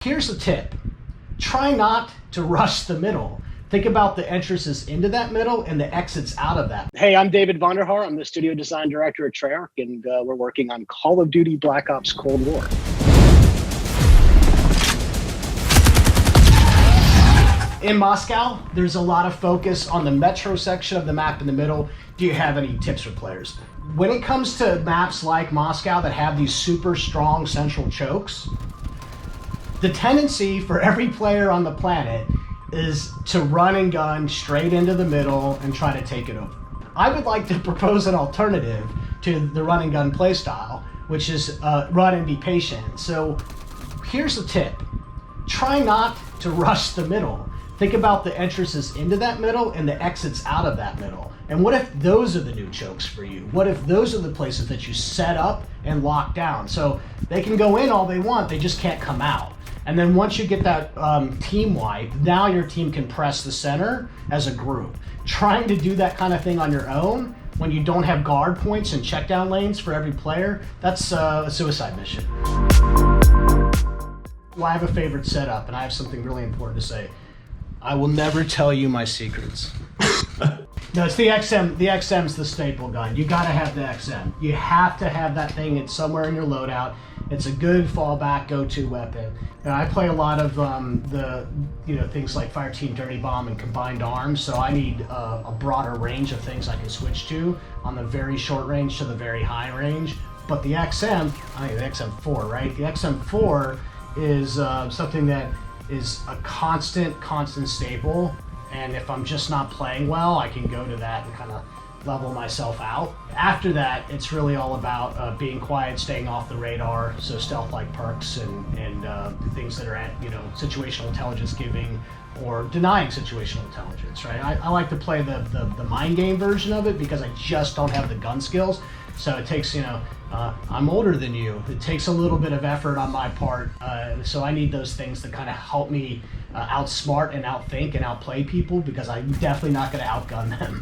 Here's a tip. Try not to rush the middle. Think about the entrances into that middle and the exits out of that. Hey, I'm David Vonderhaar. I'm the studio design director at Treyarch, and we're working on Call of Duty Black Ops Cold War. In Moscow, there's a lot of focus on the metro section of the map in the middle. Do you have any tips for players? When it comes to maps like Moscow that have these super strong central chokes, the tendency for every player on the planet is to run and gun straight into the middle and try to take it over. I would like to propose an alternative to the run and gun playstyle, which is run and be patient. So here's the tip. Try not to rush the middle. Think about the entrances into that middle and the exits out of that middle. And what if those are the new chokes for you? What if those are the places that you set up and lock down? So they can go in all they want, they just can't come out. And then once you get that team wipe, now your team can press the center as a group. Trying to do that kind of thing on your own when you don't have guard points and check down lanes for every player, that's a suicide mission. Well, I have a favorite setup, and I have something really important to say. I will never tell you my secrets. No, it's the XM. The XM's the staple gun. You gotta have the XM. You have to have that thing. It's somewhere in your loadout. It's a good fallback go-to weapon. And I play a lot of things like Fire Team Dirty Bomb and Combined Arms, so I need a broader range of things I can switch to on the very short range to the very high range. But the XM, I think the XM4, right? The XM4 is something that is a constant staple. And if I'm just not playing well, I can go to that and kind of level myself out. After that, it's really all about being quiet, staying off the radar, so stealth-like perks and things that are at, situational intelligence giving or denying situational intelligence, right? I like to play the mind game version of it because I just don't have the gun skills. So it takes, I'm older than you. It takes a little bit of effort on my part. So I need those things to kind of help me outsmart and outthink and outplay people because I'm definitely not going to outgun them.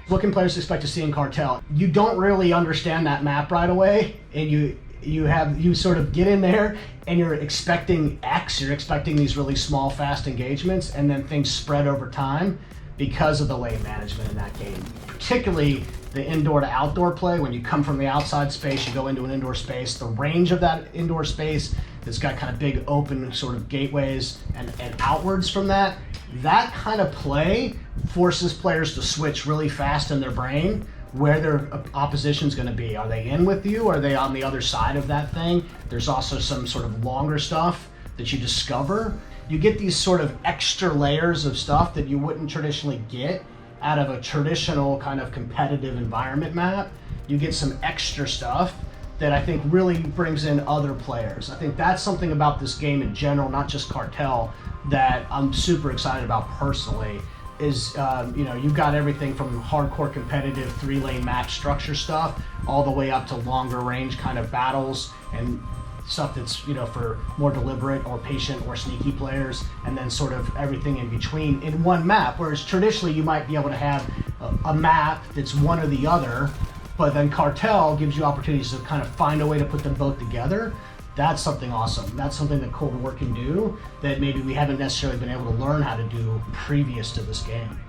What can players expect to see in Cartel? You don't really understand that map right away, and you sort of get in there and you're expecting X, you're expecting these really small, fast engagements, and then things spread over time because of the lane management in that game. Particularly the indoor to outdoor play, when you come from the outside space, you go into an indoor space, the range of that indoor space that's got kind of big open sort of gateways and outwards from that kind of play forces players to switch really fast in their brain where their opposition's going to be. Are they in with you? Are they on the other side of that thing? There's also some sort of longer stuff that you discover. You get these sort of extra layers of stuff that you wouldn't traditionally get out of a traditional kind of competitive environment map. You get some extra stuff that I think really brings in other players. I think that's something about this game in general, not just Cartel, that I'm super excited about personally, is you've got everything from hardcore competitive 3-lane match structure stuff all the way up to longer range kind of battles and stuff that's for more deliberate or patient or sneaky players, and then sort of everything in between in one map, whereas traditionally you might be able to have a map that's one or the other, but then Cartel gives you opportunities to kind of find a way to put them both together. That's something awesome. That's something that Cold War can do that maybe we haven't necessarily been able to learn how to do previous to this game.